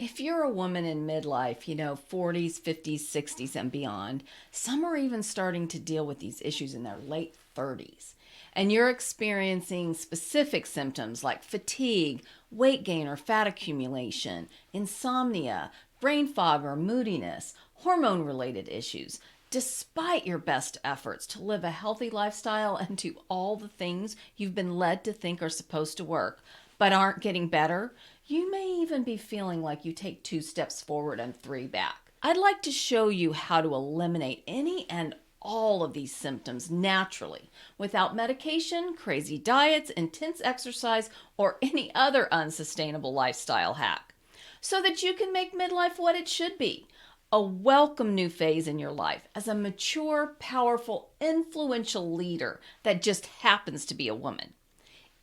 If you're a woman in midlife, 40s, 50s, 60s, and beyond, some are even starting to deal with these issues in their late 30s. And you're experiencing specific symptoms like fatigue, weight gain or fat accumulation, insomnia, brain fog or moodiness, hormone related issues. Despite your best efforts to live a healthy lifestyle and do all the things you've been led to think are supposed to work, but aren't getting better, you may even be feeling like you take 2 steps forward and 3 back. I'd like to show you how to eliminate any and all of these symptoms naturally without medication, crazy diets, intense exercise, or any other unsustainable lifestyle hack, so that you can make midlife what it should be. A welcome new phase in your life as a mature, powerful, influential leader that just happens to be a woman.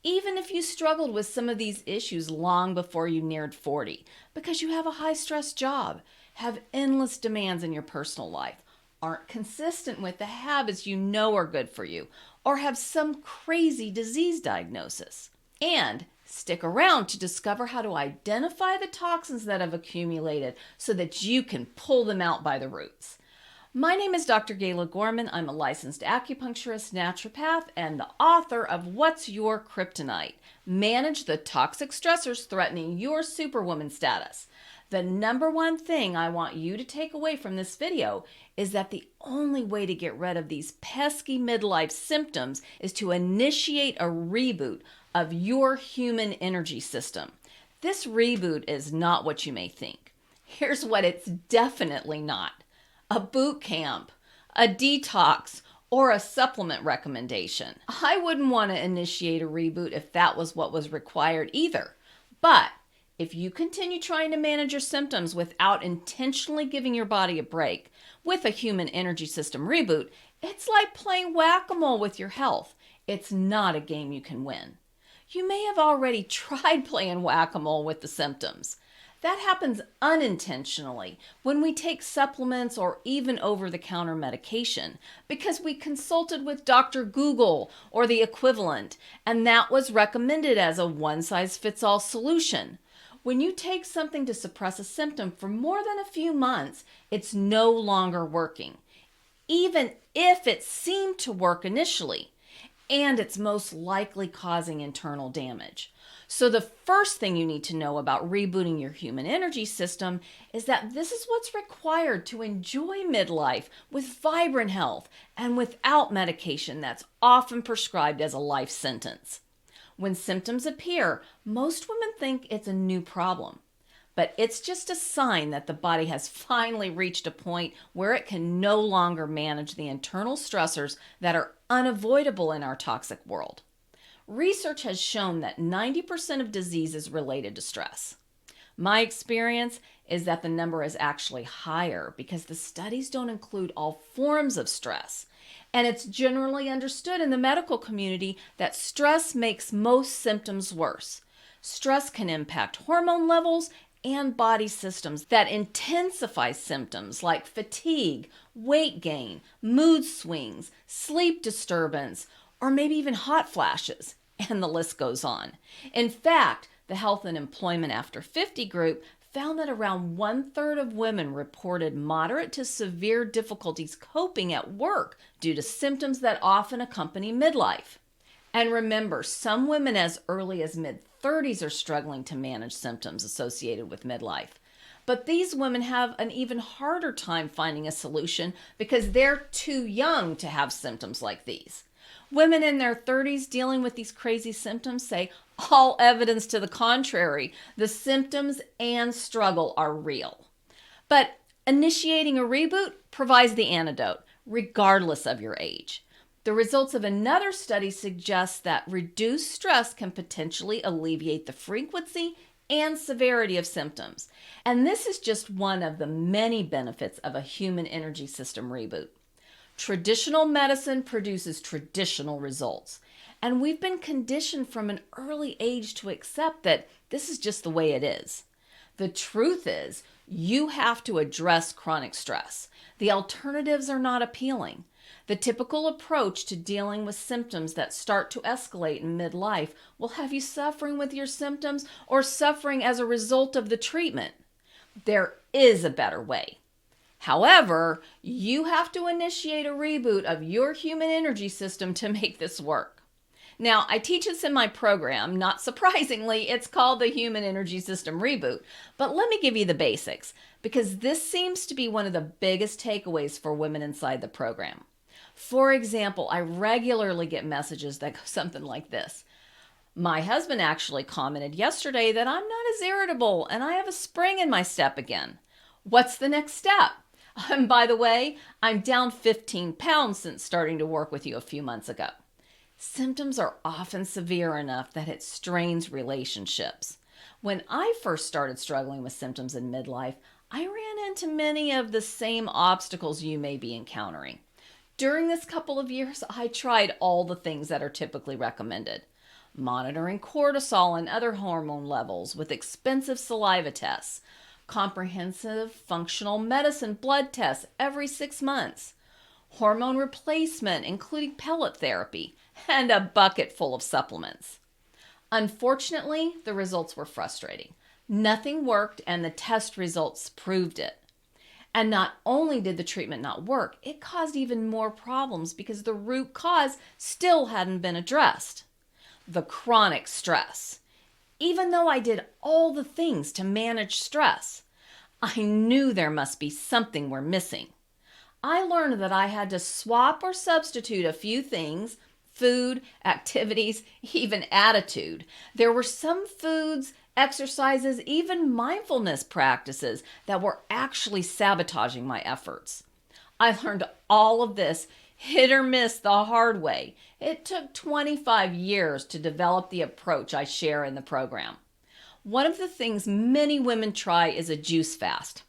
Even if you struggled with some of these issues long before you neared 40, because you have a high stress job, have endless demands in your personal life, aren't consistent with the habits you know are good for you, or have some crazy disease diagnosis. And stick around to discover how to identify the toxins that have accumulated so that you can pull them out by the roots. My name is Dr. Gayla Gorman. I'm a licensed acupuncturist, naturopath, and the author of What's Your Kryptonite? Manage the toxic stressors threatening your superwoman status. The number one thing I want you to take away from this video is that the only way to get rid of these pesky midlife symptoms is to initiate a reboot of your human energy system. This reboot is not what you may think. Here's what it's definitely not: a boot camp, a detox, or a supplement recommendation. I wouldn't want to initiate a reboot if that was what was required either. But if you continue trying to manage your symptoms without intentionally giving your body a break with a human energy system reboot, it's like playing whack-a-mole with your health. It's not a game you can win. You may have already tried playing whack-a-mole with the symptoms. That happens unintentionally when we take supplements or even over-the-counter medication because we consulted with Dr. Google or the equivalent, and that was recommended as a one-size-fits-all solution. When you take something to suppress a symptom for more than a few months, it's no longer working, even if it seemed to work initially, and it's most likely causing internal damage. So the first thing you need to know about rebooting your human energy system is that this is what's required to enjoy midlife with vibrant health and without medication that's often prescribed as a life sentence. When symptoms appear, most women think it's a new problem, but it's just a sign that the body has finally reached a point where it can no longer manage the internal stressors that are unavoidable in our toxic world. Research has shown that 90% of disease is related to stress. My experience is that the number is actually higher because the studies don't include all forms of stress. And it's generally understood in the medical community that stress makes most symptoms worse. Stress can impact hormone levels and body systems that intensify symptoms like fatigue, weight gain, mood swings, sleep disturbance, or maybe even hot flashes, and the list goes on. In fact, the Health and Employment After 50 group found that around 1/3 of women reported moderate to severe difficulties coping at work due to symptoms that often accompany midlife. And remember, some women as early as mid-30s are struggling to manage symptoms associated with midlife. But these women have an even harder time finding a solution because they're too young to have symptoms like these. Women in their 30s dealing with these crazy symptoms say all evidence to the contrary. The symptoms and struggle are real. But initiating a reboot provides the antidote, regardless of your age. The results of another study suggest that reduced stress can potentially alleviate the frequency and severity of symptoms. And this is just one of the many benefits of a human energy system reboot. Traditional medicine produces traditional results, and we've been conditioned from an early age to accept that this is just the way it is. The truth is, you have to address chronic stress. The alternatives are not appealing. The typical approach to dealing with symptoms that start to escalate in midlife will have you suffering with your symptoms or suffering as a result of the treatment. There is a better way. However, you have to initiate a reboot of your human energy system to make this work. Now, I teach this in my program. Not surprisingly, it's called the Human Energy System Reboot. But let me give you the basics, because this seems to be one of the biggest takeaways for women inside the program. For example, I regularly get messages that go something like this. My husband actually commented yesterday that I'm not as irritable and I have a spring in my step again. What's the next step? And by the way, I'm down 15 pounds since starting to work with you a few months ago. Symptoms are often severe enough that it strains relationships. When I first started struggling with symptoms in midlife, I ran into many of the same obstacles you may be encountering. During this couple of years, I tried all the things that are typically recommended. Monitoring cortisol and other hormone levels with expensive saliva tests, comprehensive functional medicine blood tests every 6 months, hormone replacement, including pellet therapy, and a bucket full of supplements. Unfortunately, the results were frustrating. Nothing worked, and the test results proved it. And not only did the treatment not work, it caused even more problems because the root cause still hadn't been addressed. The chronic stress. Even though I did all the things to manage stress, I knew there must be something we're missing. I learned that I had to swap or substitute a few things: food, activities, even attitude. There were some foods, exercises, even mindfulness practices that were actually sabotaging my efforts. I learned all of this hit or miss the hard way. It took 25 years to develop the approach I share in the program. One of the things many women try is a juice fast.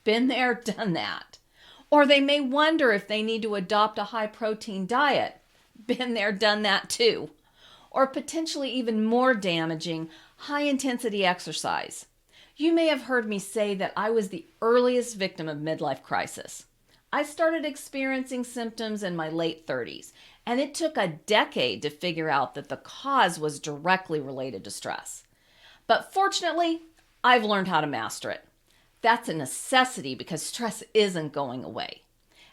Been there, done that. Or they may wonder if they need to adopt a high-protein diet. Been there, done that too. Or potentially even more damaging, high-intensity exercise. You may have heard me say that I was the earliest victim of midlife crisis. I started experiencing symptoms in my late 30s, and it took a decade to figure out that the cause was directly related to stress. But fortunately, I've learned how to master it. That's a necessity because stress isn't going away.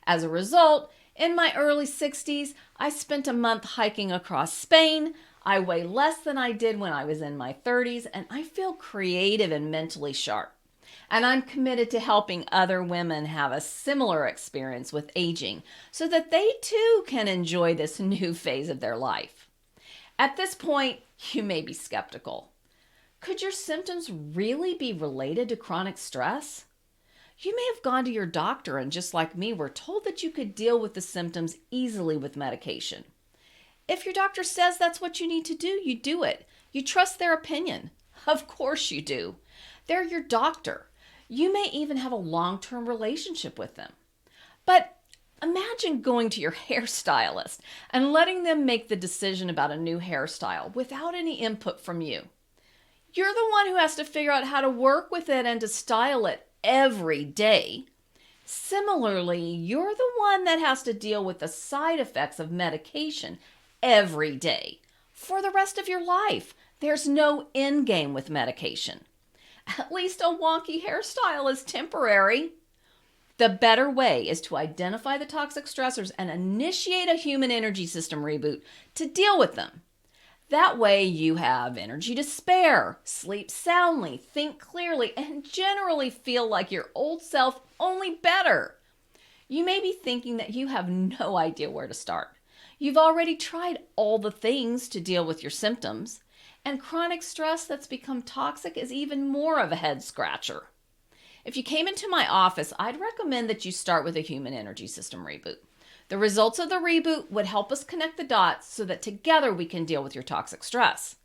As a result, in my early 60s, I spent a month hiking across Spain. I weigh less than I did when I was in my 30s, and I feel creative and mentally sharp. And I'm committed to helping other women have a similar experience with aging so that they too can enjoy this new phase of their life. At this point, you may be skeptical. Could your symptoms really be related to chronic stress? You may have gone to your doctor and, just like me, were told that you could deal with the symptoms easily with medication. If your doctor says that's what you need to do, you do it. You trust their opinion. Of course you do. They're your doctor. You may even have a long-term relationship with them. But imagine going to your hairstylist and letting them make the decision about a new hairstyle without any input from you. You're the one who has to figure out how to work with it and to style it every day. Similarly, you're the one that has to deal with the side effects of medication every day for the rest of your life. There's no end game with medication. At least a wonky hairstyle is temporary. The better way is to identify the toxic stressors and initiate a human energy system reboot to deal with them. That way you have energy to spare, sleep soundly, think clearly, and generally feel like your old self, only better. You may be thinking that you have no idea where to start. You've already tried all the things to deal with your symptoms, and chronic stress that's become toxic is even more of a head scratcher. If you came into my office, I'd recommend that you start with a human energy system reboot. The results of the reboot would help us connect the dots so that together we can deal with your toxic stress.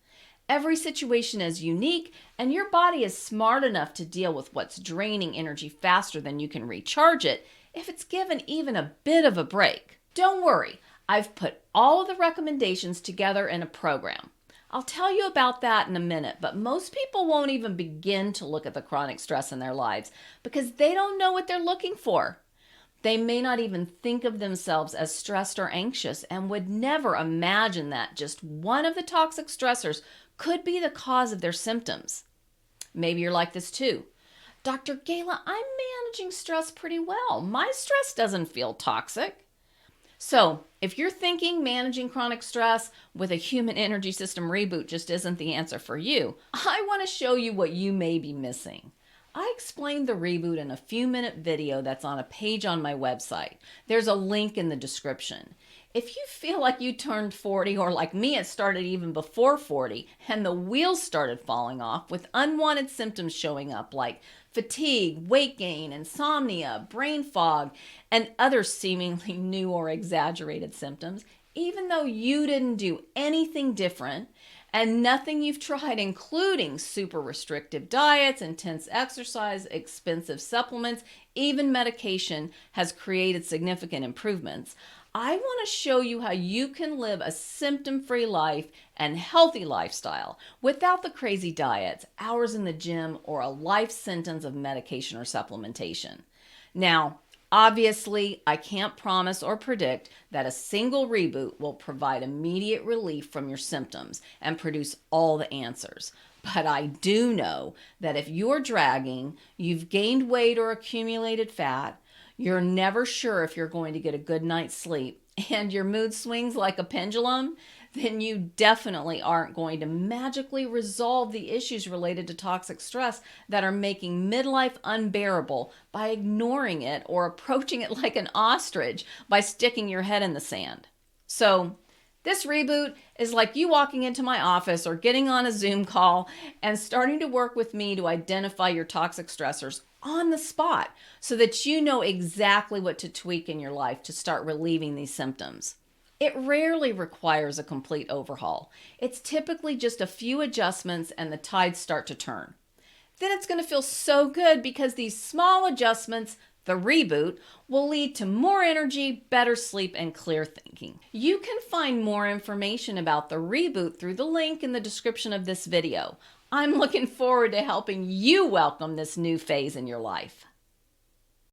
Every situation is unique, and your body is smart enough to deal with what's draining energy faster than you can recharge it if it's given even a bit of a break. Don't worry, I've put all of the recommendations together in a program. I'll tell you about that in a minute, but most people won't even begin to look at the chronic stress in their lives because they don't know what they're looking for. They may not even think of themselves as stressed or anxious and would never imagine that just one of the toxic stressors could be the cause of their symptoms. Maybe you're like this too. Dr. Gayla, I'm managing stress pretty well. My stress doesn't feel toxic. So, if you're thinking managing chronic stress with a human energy system reboot just isn't the answer for you, I want to show you what you may be missing. I explained the reboot in a few-minute video that's on a page on my website. There's a link in the description. If you feel like you turned 40, or like me, it started even before 40, and the wheels started falling off with unwanted symptoms showing up like fatigue, weight gain, insomnia, brain fog, and other seemingly new or exaggerated symptoms, even though you didn't do anything different, and nothing you've tried, including super restrictive diets, intense exercise, expensive supplements, even medication, has created significant improvements, I want to show you how you can live a symptom-free life and healthy lifestyle without the crazy diets, hours in the gym, or a life sentence of medication or supplementation. Now, obviously, I can't promise or predict that a single reboot will provide immediate relief from your symptoms and produce all the answers. But I do know that if you're dragging, you've gained weight or accumulated fat, you're never sure if you're going to get a good night's sleep, and your mood swings like a pendulum, then you definitely aren't going to magically resolve the issues related to toxic stress that are making midlife unbearable by ignoring it or approaching it like an ostrich by sticking your head in the sand. So, this reboot is like you walking into my office or getting on a Zoom call and starting to work with me to identify your toxic stressors on the spot so that you know exactly what to tweak in your life to start relieving these symptoms. It rarely requires a complete overhaul. It's typically just a few adjustments and the tides start to turn. Then it's going to feel so good because these small adjustments, the reboot, will lead to more energy, better sleep, and clear thinking. You can find more information about the reboot through the link in the description of this video. I'm looking forward to helping you welcome this new phase in your life.